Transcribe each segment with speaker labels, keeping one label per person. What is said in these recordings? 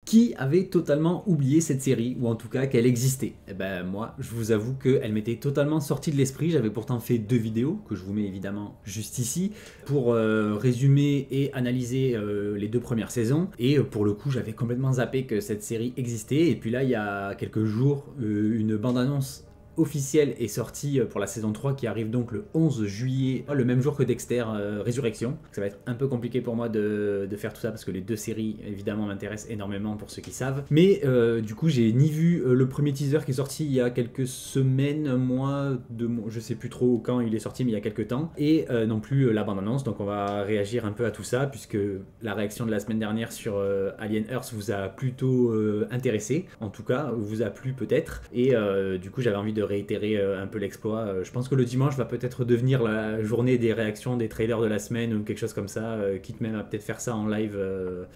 Speaker 1: Qui avait totalement oublié cette série, ou en tout cas qu'elle existait? Eh ben moi, je vous avoue qu'elle m'était totalement sortie de l'esprit. J'avais pourtant fait 2 vidéos, que je vous mets évidemment juste ici, pour résumer et analyser les 2 premières saisons. Et pour le coup, j'avais complètement zappé que cette série existait. Et puis là, il y a quelques jours, une bande-annonce officielle est sortie pour la saison 3 qui arrive donc le 11 juillet, le même jour que Dexter Résurrection. Ça va être un peu compliqué pour moi de faire tout ça parce que les 2 séries évidemment m'intéressent énormément pour ceux qui savent. Mais du coup j'ai ni vu le premier teaser qui est sorti il y a quelques semaines, un mois, je sais plus trop quand il est sorti mais il y a quelques temps, et non plus la bande-annonce. Donc on va réagir un peu à tout ça puisque la réaction de la semaine dernière sur Alien Earth vous a plutôt intéressé, en tout cas vous a plu peut-être, et du coup j'avais envie de réitérer un peu l'exploit. Je pense que le dimanche va peut-être devenir la journée des réactions des trailers de la semaine ou quelque chose comme ça, quitte même à peut-être faire ça en live.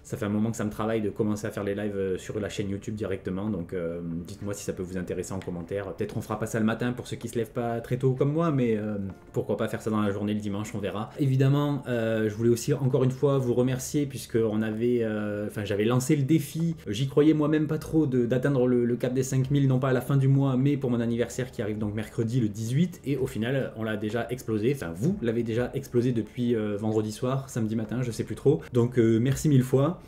Speaker 1: Ça fait un moment que ça me travaille de commencer à faire les lives sur la chaîne YouTube directement, donc dites-moi si ça peut vous intéresser en commentaire. Peut-être on fera pas ça le matin pour ceux qui se lèvent pas très tôt comme moi, mais pourquoi pas faire ça dans la journée le dimanche, on verra. Évidemment, je voulais aussi encore une fois vous remercier puisque j'avais lancé le défi, j'y croyais moi-même pas trop d'atteindre le cap des 5000, non pas à la fin du mois mais pour mon anniversaire qui arrive donc mercredi le 18, et au final on l'a déjà explosé, enfin vous l'avez déjà explosé depuis vendredi soir, samedi matin, je sais plus trop, donc merci 1000 fois.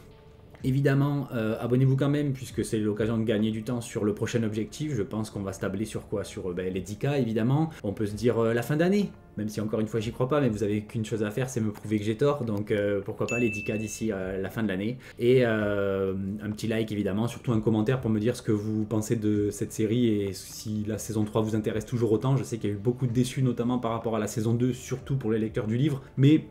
Speaker 1: Évidemment, abonnez-vous quand même puisque c'est l'occasion de gagner du temps sur le prochain objectif. Je pense qu'on va se tabler sur quoi? Sur les 10K évidemment. On peut se dire la fin d'année, même si encore une fois j'y crois pas, mais vous avez qu'une chose à faire, c'est me prouver que j'ai tort. Donc pourquoi pas les 10K d'ici la fin de l'année. Et un petit like évidemment, surtout un commentaire pour me dire ce que vous pensez de cette série et si la saison 3 vous intéresse toujours autant. Je sais qu'il y a eu beaucoup de déçus notamment par rapport à la saison 2, surtout pour les lecteurs du livre, mais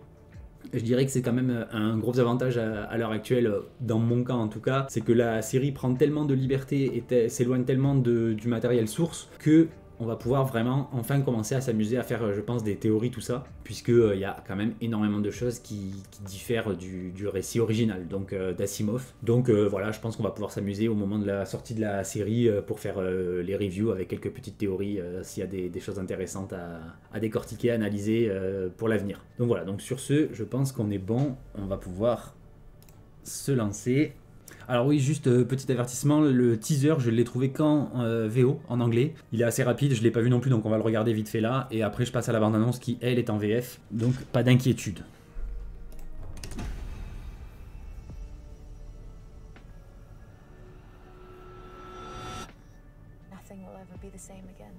Speaker 1: je dirais que c'est quand même un gros avantage à l'heure actuelle, dans mon cas en tout cas, c'est que la série prend tellement de liberté et s'éloigne tellement du matériel source que on va pouvoir vraiment enfin commencer à s'amuser à faire, je pense, des théories, tout ça, puisque il y a quand même énormément de choses qui diffèrent du récit original, donc d'Asimov. Donc voilà, je pense qu'on va pouvoir s'amuser au moment de la sortie de la série pour faire les reviews avec quelques petites théories, s'il y a des choses intéressantes à décortiquer, à analyser pour l'avenir. Donc voilà, donc sur ce, je pense qu'on est bon, on va pouvoir se lancer. Alors oui, juste petit avertissement, le teaser, je l'ai trouvé qu'en VO, en anglais. Il est assez rapide, je l'ai pas vu non plus, donc on va le regarder vite fait là. Et après, je passe à la bande-annonce qui, elle, est en VF. Donc pas d'inquiétude.
Speaker 2: Nothing will ever be the same again.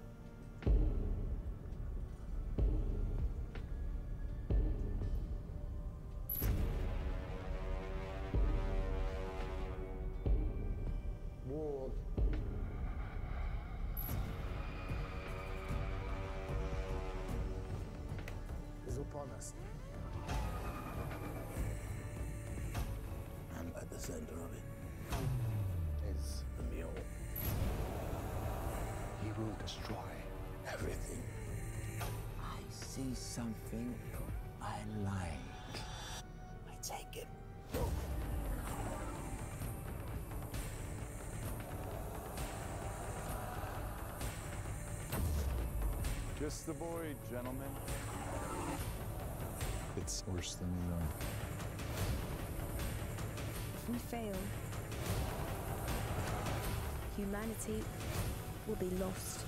Speaker 3: War is upon us. And at the center of it is the mule. He will destroy everything. I see something I like. I take it.
Speaker 4: Just the void, gentlemen.
Speaker 5: It's worse than we know.
Speaker 2: If we fail, humanity will be lost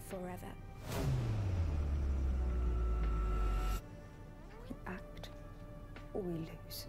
Speaker 2: forever. We act or we lose.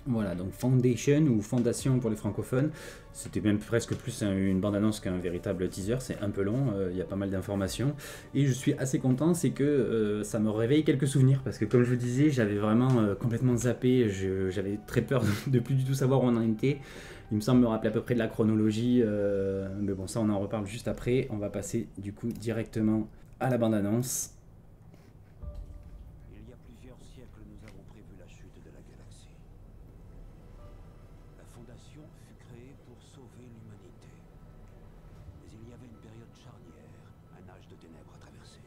Speaker 1: Voilà, donc Foundation ou Fondation pour les francophones, c'était même presque plus une bande-annonce qu'un véritable teaser, c'est un peu long, il y a pas mal d'informations, et je suis assez content, c'est que ça me réveille quelques souvenirs, parce que comme je vous disais, j'avais vraiment complètement zappé, j'avais très peur de plus du tout savoir où on en était. Il me semble me rappeler à peu près de la chronologie, mais bon, ça on en reparle juste après. On va passer du coup directement à la bande-annonce.
Speaker 6: Il y a plusieurs siècles, nous avons prévu la chute de la galaxie. La Fondation fut créée pour sauver l'humanité. Mais il y avait une période charnière, un âge de ténèbres à traverser.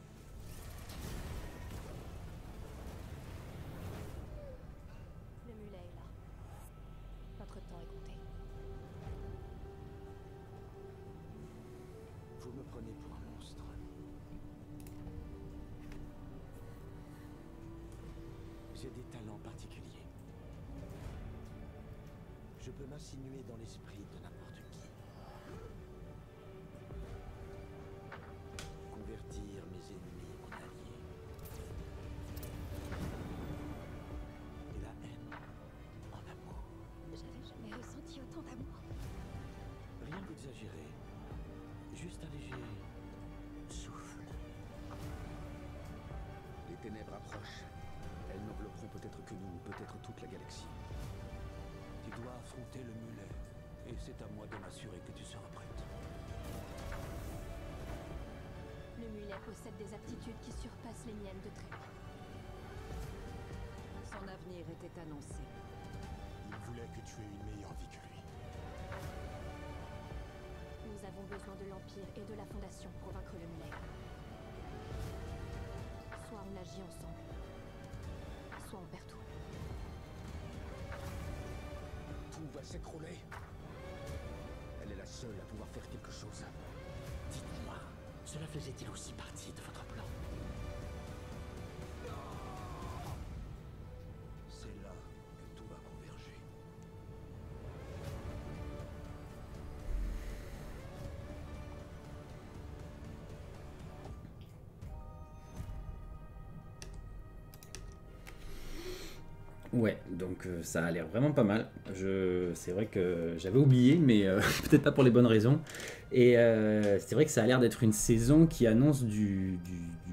Speaker 6: J'ai des talents particuliers. Je peux m'insinuer dans l'esprit de n'importe qui. Convertir mes ennemis en alliés. Et la haine en amour.
Speaker 7: J'avais jamais ressenti autant d'amour.
Speaker 6: Rien d'exagéré. Juste un léger souffle. Les ténèbres approchent. Elles n'envelopperont peut-être que nous, peut-être toute la galaxie. Tu dois affronter le mulet. Et c'est à moi de m'assurer que tu seras prête.
Speaker 7: Le mulet possède des aptitudes qui surpassent les miennes de très loin. Son avenir était annoncé.
Speaker 3: Il voulait que tu aies une meilleure vie que lui.
Speaker 7: Nous avons besoin de l'Empire et de la Fondation pour vaincre le mulet. Soit on agit ensemble, soit on perd tout.
Speaker 6: Tout va s'écrouler. Elle est la seule à pouvoir faire quelque chose. Dites-moi, cela faisait-il aussi partie de votre plan? C'est là que tout va converger.
Speaker 1: Ouais, donc ça a l'air vraiment pas mal. C'est vrai que j'avais oublié, mais peut-être pas pour les bonnes raisons. Et c'est vrai que ça a l'air d'être une saison qui annonce du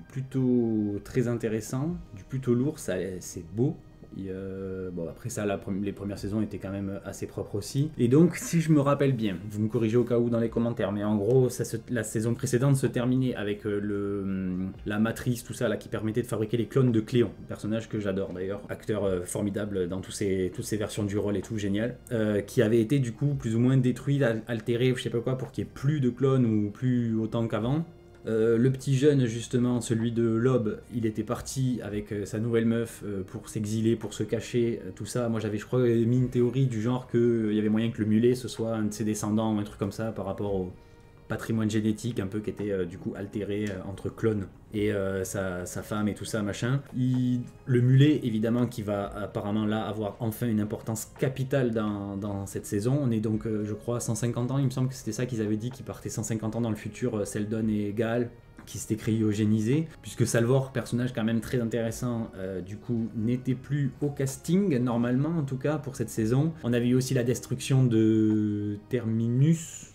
Speaker 1: plutôt très intéressant, du plutôt lourd. C'est beau. Bon, après ça, les premières saisons étaient quand même assez propres aussi. Et donc, si je me rappelle bien, vous me corrigez au cas où dans les commentaires, mais en gros, la saison précédente se terminait avec la matrice, tout ça, là, qui permettait de fabriquer les clones de Cléon, personnage que j'adore d'ailleurs, acteur formidable dans toutes ces versions du rôle et tout, génial, qui avait été du coup plus ou moins détruit, altéré, je sais pas quoi, pour qu'il y ait plus de clones ou plus autant qu'avant. Le petit jeune, justement, celui de l'Aube, il était parti avec sa nouvelle meuf pour s'exiler, pour se cacher, tout ça. Moi, j'avais, je crois, mis une théorie du genre qu'il y avait moyen que le mulet, ce soit un de ses descendants, un truc comme ça, par rapport au patrimoine génétique, un peu qui était du coup altéré entre clones et sa femme et tout ça, machin. Le mulet, évidemment, qui va apparemment là avoir enfin une importance capitale dans cette saison. On est donc, je crois, 150 ans, il me semble que c'était ça qu'ils avaient dit, qu'ils partaient 150 ans dans le futur, Seldon et Gaal, qui s'était cryogénisé, puisque Salvor, personnage quand même très intéressant, du coup, n'était plus au casting, normalement, en tout cas, pour cette saison. On avait eu aussi la destruction de Terminus.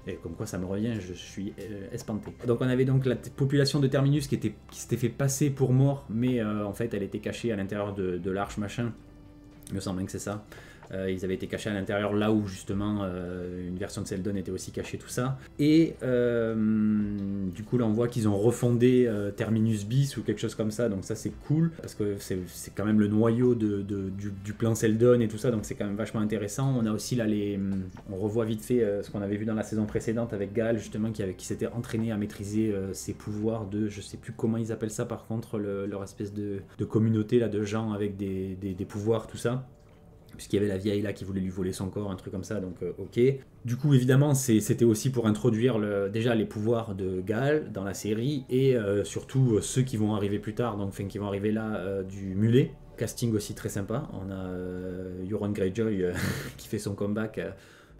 Speaker 1: Et comme quoi ça me revient, je suis espanté. Donc on avait donc la population de Terminus qui s'était fait passer pour mort, mais en fait elle était cachée à l'intérieur de l'arche machin. Il me semble bien que c'est ça. Ils avaient été cachés à l'intérieur là où justement une version de Seldon était aussi cachée, tout ça. Et du coup là on voit qu'ils ont refondé Terminus bis ou quelque chose comme ça, donc ça c'est cool parce que c'est quand même le noyau du plan Seldon et tout ça, donc c'est quand même vachement intéressant. On a aussi là on revoit vite fait ce qu'on avait vu dans la saison précédente avec Gaal justement qui s'était entraîné à maîtriser ses pouvoirs de, je sais plus comment ils appellent ça par contre, leur espèce de communauté là de gens avec des pouvoirs, tout ça. Puisqu'il y avait la vieille là qui voulait lui voler son corps, un truc comme ça, donc ok. Du coup, évidemment, c'était aussi pour introduire déjà les pouvoirs de Gaal dans la série, et surtout ceux qui vont arriver plus tard, donc enfin, qui vont arriver là du mulet. Casting aussi très sympa, on a Euron Greyjoy qui fait son comeback,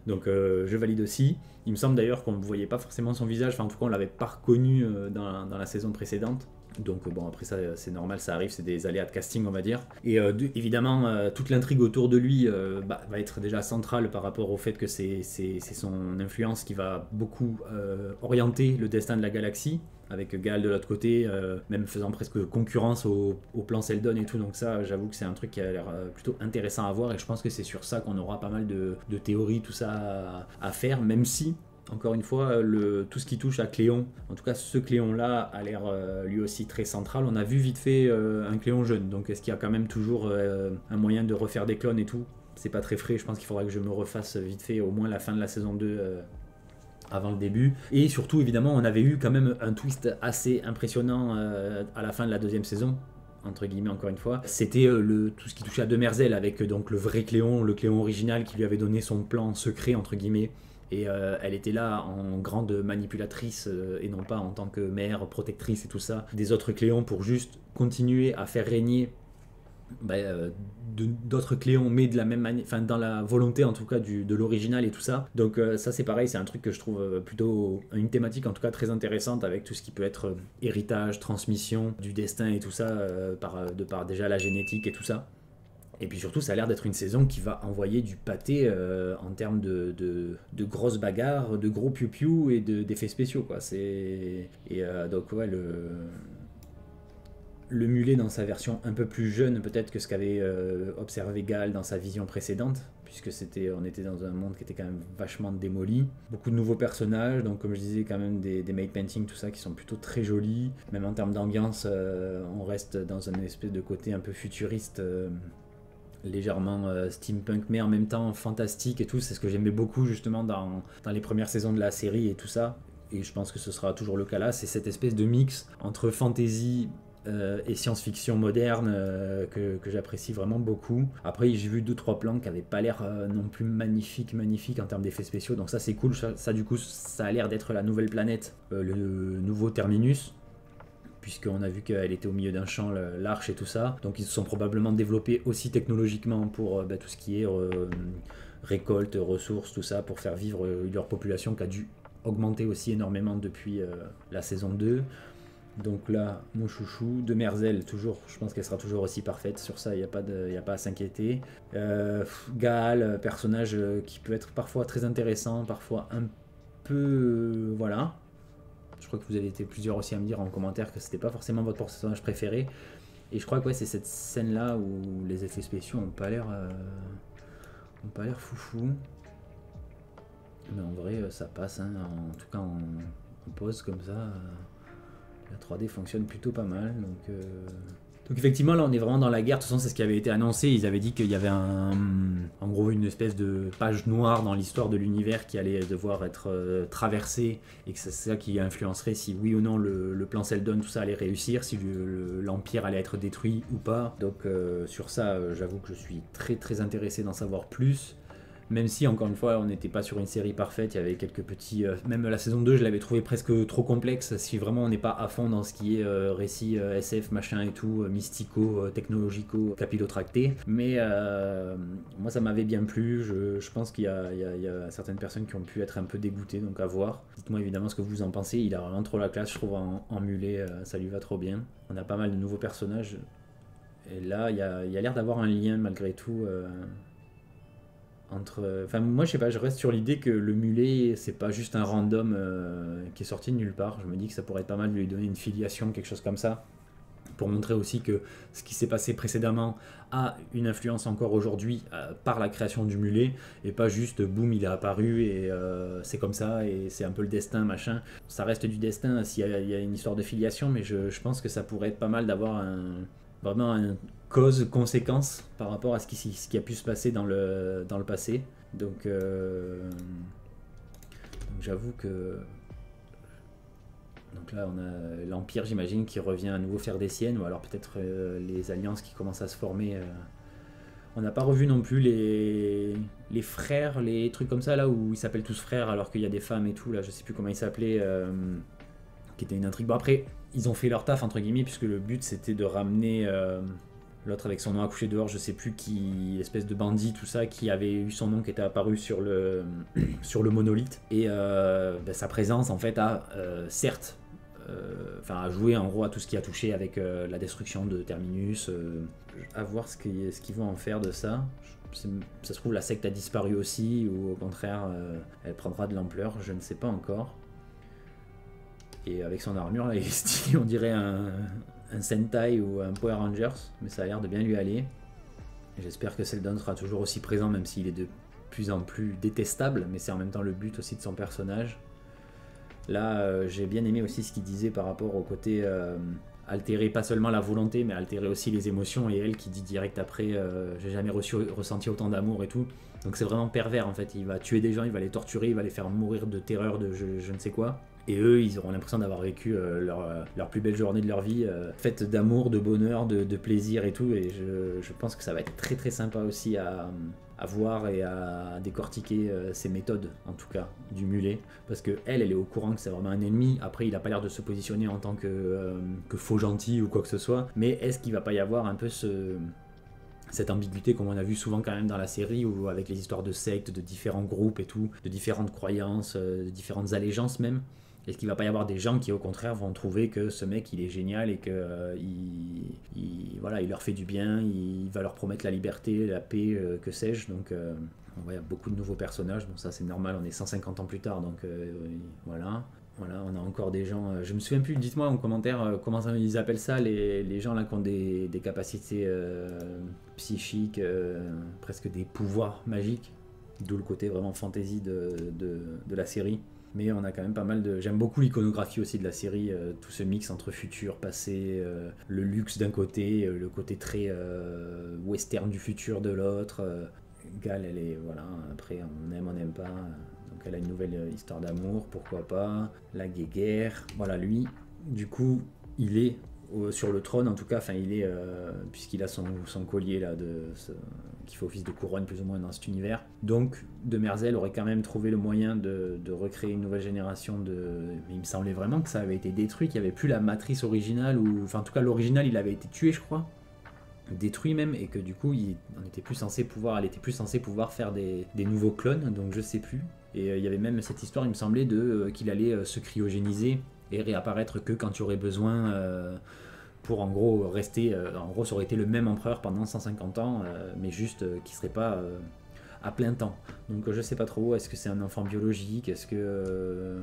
Speaker 1: donc je valide aussi. Il me semble d'ailleurs qu'on ne voyait pas forcément son visage, enfin en tout cas on l'avait pas reconnu dans la saison précédente. Donc bon, après ça c'est normal, ça arrive, c'est des aléas de casting on va dire. Et évidemment toute l'intrigue autour de lui va être déjà centrale par rapport au fait que c'est son influence qui va beaucoup orienter le destin de la galaxie, avec Gaal de l'autre côté, même faisant presque concurrence au plan Seldon et tout. Donc ça, j'avoue que c'est un truc qui a l'air plutôt intéressant à voir, et je pense que c'est sur ça qu'on aura pas mal de théories, tout ça à faire, même si encore une fois, tout ce qui touche à Cléon, en tout cas ce Cléon-là a l'air lui aussi très central. On a vu vite fait un Cléon jeune, donc est-ce qu'il y a quand même toujours un moyen de refaire des clones et tout? C'est pas très frais, je pense qu'il faudra que je me refasse vite fait au moins la fin de la saison 2 avant le début. Et surtout, évidemment, on avait eu quand même un twist assez impressionnant à la fin de la deuxième saison, entre guillemets encore une fois. C'était tout ce qui touchait à Demerzel, avec donc le vrai Cléon, le Cléon original qui lui avait donné son plan secret, entre guillemets. Et elle était là en grande manipulatrice et non pas en tant que mère, protectrice et tout ça des autres Cléons, pour juste continuer à faire régner d'autres Cléons, mais de la même manière, enfin dans la volonté en tout cas de l'original et tout ça. Donc ça c'est pareil, c'est un truc que je trouve plutôt une thématique en tout cas très intéressante avec tout ce qui peut être héritage, transmission du destin et tout ça, de par déjà la génétique et tout ça. Et puis surtout, ça a l'air d'être une saison qui va envoyer du pâté en termes de grosses bagarres, de gros piou-piou et d'effets spéciaux, quoi. Donc ouais, le mulet dans sa version un peu plus jeune peut-être que ce qu'avait observé Gaal dans sa vision précédente, puisque on était dans un monde qui était quand même vachement démoli. Beaucoup de nouveaux personnages, donc comme je disais quand même des made paintings, tout ça qui sont plutôt très jolis. Même en termes d'ambiance, on reste dans une espèce de côté un peu futuriste, légèrement steampunk, mais en même temps fantastique et tout. C'est ce que j'aimais beaucoup justement dans les premières saisons de la série et tout ça. Et je pense que ce sera toujours le cas là. C'est cette espèce de mix entre fantasy et science-fiction moderne que j'apprécie vraiment beaucoup. Après j'ai vu 2-3 plans qui n'avaient pas l'air non plus magnifiques en termes d'effets spéciaux, donc ça c'est cool. Ça du coup ça a l'air d'être la nouvelle planète, le nouveau Terminus, puisqu'on a vu qu'elle était au milieu d'un champ, l'arche et tout ça. Donc ils se sont probablement développés aussi technologiquement pour tout ce qui est récolte, ressources, tout ça, pour faire vivre leur population qui a dû augmenter aussi énormément depuis la saison 2. Donc là, mon chouchou, de Merzel, toujours, je pense qu'elle sera toujours aussi parfaite. Sur ça, il n'y a pas à s'inquiéter. Gaal, personnage qui peut être parfois très intéressant, parfois un peu... voilà. Je crois que vous avez été plusieurs aussi à me dire en commentaire que c'était pas forcément votre personnage préféré. Et je crois que ouais, c'est cette scène-là où les effets spéciaux ont pas l'air foufou. Mais en vrai, ça passe. Hein. En tout cas, en pause comme ça... La 3D fonctionne plutôt pas mal, donc effectivement là on est vraiment dans la guerre. De toute façon c'est ce qui avait été annoncé, ils avaient dit qu'il y avait en gros une espèce de page noire dans l'histoire de l'univers qui allait devoir être traversée, et que c'est ça qui influencerait si oui ou non le plan Seldon, tout ça allait réussir, si l'Empire allait être détruit ou pas. Donc sur ça j'avoue que je suis très très intéressé d'en savoir plus. Même si, encore une fois, on n'était pas sur une série parfaite, il y avait quelques petits... même la saison 2, je l'avais trouvé presque trop complexe, si vraiment on n'est pas à fond dans ce qui est récit SF, machin et tout, mystico, technologico, capillotracté. Mais moi, ça m'avait bien plu. Je pense qu'il y a certaines personnes qui ont pu être un peu dégoûtées, donc à voir. Dites-moi évidemment ce que vous en pensez. Il a vraiment trop la classe, je trouve, en mulet, ça lui va trop bien. On a pas mal de nouveaux personnages. Et là, il y a l'air d'avoir un lien, malgré tout... Enfin, moi je sais pas, je reste sur l'idée que le mulet c'est pas juste un random qui est sorti de nulle part. Je me dis que ça pourrait être pas mal de lui donner une filiation, quelque chose comme ça, pour montrer aussi que ce qui s'est passé précédemment a une influence encore aujourd'hui par la création du mulet, et pas juste boum il est apparu et c'est comme ça et c'est un peu le destin machin. Ça reste du destin s'il y a une histoire de filiation, mais je pense que ça pourrait être pas mal d'avoir vraiment un cause-conséquence par rapport à ce qui a pu se passer dans le passé. Donc j'avoue que... Donc là on a l'Empire, j'imagine, qui revient à nouveau faire des siennes, ou alors peut-être les alliances qui commencent à se former. On n'a pas revu non plus les frères, les trucs comme ça là où ils s'appellent tous frères alors qu'il y a des femmes et tout, là je sais plus comment ils s'appelaient, qui était une intrigue. Bon après ils ont fait leur taf entre guillemets, puisque le but c'était de ramener l'autre avec son nom accouché dehors, je sais plus qui, espèce de bandit, tout ça, qui avait eu son nom qui était apparu sur le monolithe. Et sa présence, en fait, a certes a joué en gros à tout ce qui a touché avec la destruction de Terminus. À voir ce qu'ils vont en faire de ça. Ça se trouve, la secte a disparu aussi, ou au contraire, elle prendra de l'ampleur, je ne sais pas encore. Et avec son armure, là, il est stylé, on dirait un Sentai ou un Power Rangers, mais ça a l'air de bien lui aller. J'espère que Seldon sera toujours aussi présent, même s'il est de plus en plus détestable, mais c'est en même temps le but aussi de son personnage. Là, j'ai bien aimé aussi ce qu'il disait par rapport au côté altérer pas seulement la volonté, mais altérer aussi les émotions, et elle qui dit direct après j'ai jamais ressenti autant d'amour et tout. Donc c'est vraiment pervers en fait, il va tuer des gens, il va les torturer, il va les faire mourir de terreur, de je ne sais quoi. Et eux, ils auront l'impression d'avoir vécu leur plus belle journée de leur vie, faite d'amour, de bonheur, de plaisir et tout. Et je pense que ça va être très très sympa aussi à voir et à décortiquer ces méthodes, en tout cas, du mulet. Parce que elle est au courant que c'est vraiment un ennemi. Après, il n'a pas l'air de se positionner en tant que faux gentil ou quoi que ce soit. Mais est-ce qu'il va pas y avoir un peu cette ambiguïté comme on a vu souvent quand même dans la série, ou avec les histoires de sectes, de différents groupes et tout, de différentes croyances, de différentes allégeances même. Est-ce qu'il va pas y avoir des gens qui au contraire vont trouver que ce mec il est génial et que voilà, il leur fait du bien, il va leur promettre la liberté, la paix, que sais-je. Donc on voit, il y a beaucoup de nouveaux personnages. Bon, ça c'est normal, on est 150 ans plus tard, donc voilà. Voilà, on a encore des gens, je me souviens plus, dites-moi en commentaire comment ils appellent ça, les gens là qui ont des capacités psychiques, presque des pouvoirs magiques, d'où le côté vraiment fantasy de la série. Mais on a quand même pas mal de... J'aime beaucoup l'iconographie aussi de la série, tout ce mix entre futur, passé, le luxe d'un côté, le côté très western du futur de l'autre. Gal, elle est, voilà, après on n'aime pas... Donc elle a une nouvelle histoire d'amour, pourquoi pas. La guéguerre, voilà, lui, du coup, il est sur le trône, en tout cas, enfin il est, puisqu'il a son collier là, qui fait office de couronne plus ou moins dans cet univers. Donc Demerzel aurait quand même trouvé le moyen de recréer une nouvelle génération mais il me semblait vraiment que ça avait été détruit, qu'il n'y avait plus la matrice originale, ou enfin en tout cas l'original il avait été tué je crois, détruit même, et que du coup elle était plus censée pouvoir faire des nouveaux clones, donc je sais plus. Et il y avait même cette histoire, il me semblait, qu'il allait se cryogéniser et réapparaître que quand tu aurais besoin, pour en gros rester, en gros ça aurait été le même empereur pendant 150 ans, mais juste qui serait pas à plein temps. Donc je sais pas trop, est-ce que c'est un enfant biologique, est-ce que...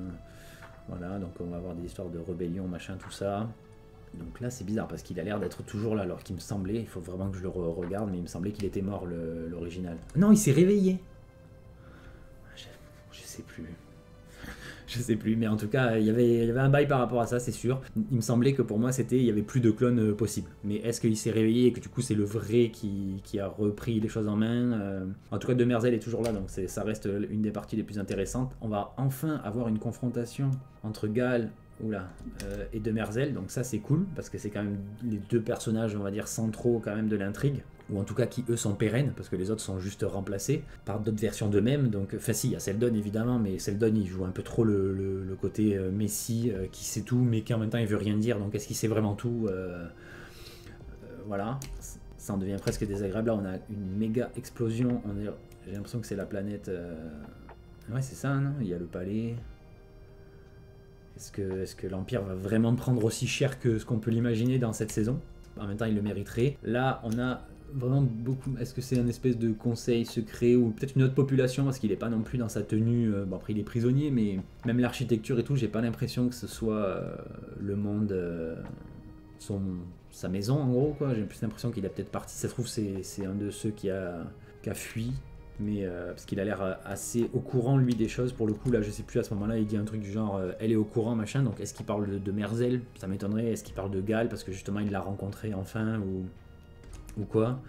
Speaker 1: voilà, donc on va avoir des histoires de rébellion, machin, tout ça. Donc là c'est bizarre parce qu'il a l'air d'être toujours là, alors qu'il me semblait, il faut vraiment que je le regarde, mais il me semblait qu'il était mort l'original. Non, il s'est réveillé. Je sais plus, mais en tout cas, il y avait un bail par rapport à ça, c'est sûr. Il me semblait que pour moi, il y avait plus de clones possibles. Mais est-ce qu'il s'est réveillé et que du coup, c'est le vrai qui a repris les choses en main? En tout cas, Demerzel est toujours là, donc ça reste une des parties les plus intéressantes. On va enfin avoir une confrontation entre Gal et Demerzel, donc ça c'est cool, parce que c'est quand même les deux personnages, on va dire, centraux quand même de l'intrigue, ou en tout cas qui eux sont pérennes, parce que les autres sont juste remplacés par d'autres versions d'eux-mêmes. Donc, enfin si, il y a Seldon évidemment, mais Seldon il joue un peu trop le côté Messi, qui sait tout, mais qui en même temps il veut rien dire, donc est-ce qu'il sait vraiment tout? Voilà, ça en devient presque désagréable. Là on a une méga explosion, j'ai l'impression que c'est la planète... Ouais c'est ça, non? Il y a le palais... Est-ce que l'Empire va vraiment prendre aussi cher que ce qu'on peut l'imaginer dans cette saison? En même temps, il le mériterait. Là, on a vraiment beaucoup... Est-ce que c'est un espèce de conseil secret, ou peut-être une autre population, parce qu'il n'est pas non plus dans sa tenue... Bon, après, il est prisonnier, mais même l'architecture et tout, j'ai pas l'impression que ce soit le monde... sa maison, en gros, quoi. J'ai plus l'impression qu'il a peut-être parti. Ça se trouve, c'est un de ceux qui a fui. Mais parce qu'il a l'air assez au courant lui des choses, pour le coup là je sais plus, à ce moment là il dit un truc du genre elle est au courant machin, donc est-ce qu'il parle de Merzel? Ça m'étonnerait. Est-ce qu'il parle de Gal parce que justement il l'a rencontré enfin, ou quoi?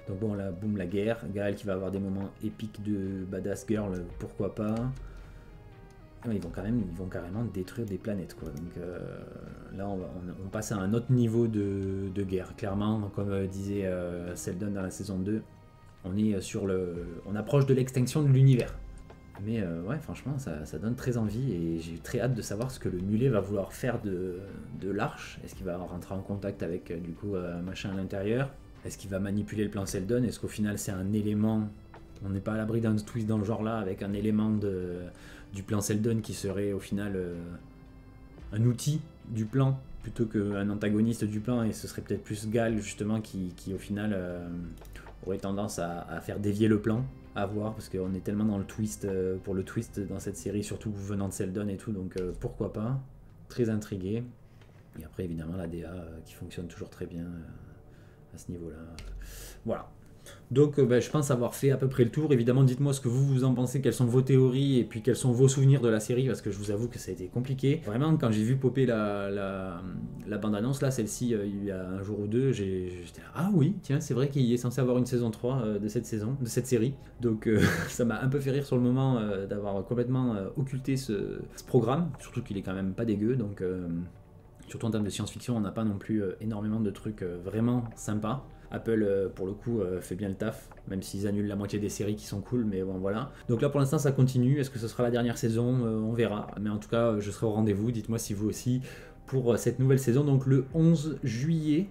Speaker 1: Donc bon là boum, la guerre, Gal qui va avoir des moments épiques de badass girl, pourquoi pas. Ils vont carrément détruire des planètes quoi. Donc là on passe à un autre niveau de guerre, clairement, comme disait Seldon dans la saison 2. On approche de l'extinction de l'univers. Mais ouais, franchement, ça donne très envie, et j'ai très hâte de savoir ce que le mulet va vouloir faire de l'arche. Est-ce qu'il va rentrer en contact avec du coup machin à l'intérieur? Est-ce qu'il va manipuler le plan Seldon? Est-ce qu'au final c'est un élément? On n'est pas à l'abri d'un twist dans le genre là, avec un élément du plan Seldon qui serait au final un outil du plan plutôt qu'un antagoniste du plan, et ce serait peut-être plus Gal justement qui au final aurait tendance à faire dévier le plan, à voir, parce qu'on est tellement dans le twist, pour le twist dans cette série, surtout venant de Seldon et tout, donc pourquoi pas, très intrigué. Et après évidemment la DA qui fonctionne toujours très bien à ce niveau là, voilà. Donc je pense avoir fait à peu près le tour. Évidemment, dites-moi ce que vous en pensez, quelles sont vos théories et puis quels sont vos souvenirs de la série, parce que je vous avoue que ça a été compliqué. Vraiment, quand j'ai vu popper la bande-annonce, là, celle-ci, il y a un jour ou deux, j'étais là, ah oui, tiens, c'est vrai qu'il est censé avoir une saison 3 de cette série. Donc ça m'a un peu fait rire sur le moment d'avoir complètement occulté ce programme, surtout qu'il est quand même pas dégueu, donc surtout en termes de science-fiction, on n'a pas non plus énormément de trucs vraiment sympas. Apple, pour le coup, fait bien le taf, même s'ils annulent la moitié des séries qui sont cool, mais bon, voilà. Donc là, pour l'instant, ça continue. Est-ce que ce sera la dernière saison? On verra. Mais en tout cas, je serai au rendez-vous. Dites-moi si vous aussi, pour cette nouvelle saison. Donc le 11 juillet,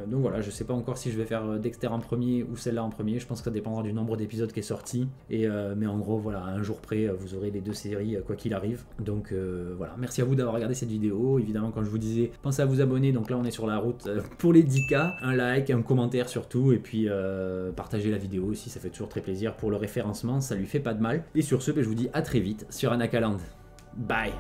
Speaker 1: Donc voilà, je sais pas encore si je vais faire Dexter en premier ou celle-là en premier. Je pense que ça dépendra du nombre d'épisodes qui est sorti. Mais en gros, voilà, à un jour près, vous aurez les 2 séries quoi qu'il arrive. Donc voilà, merci à vous d'avoir regardé cette vidéo. Évidemment, quand je vous disais, pensez à vous abonner. Donc là, on est sur la route pour les 10K. Un like, un commentaire surtout. Et puis partagez la vidéo aussi, ça fait toujours très plaisir. Pour le référencement, ça lui fait pas de mal. Et sur ce, je vous dis à très vite sur Anakaland. Bye.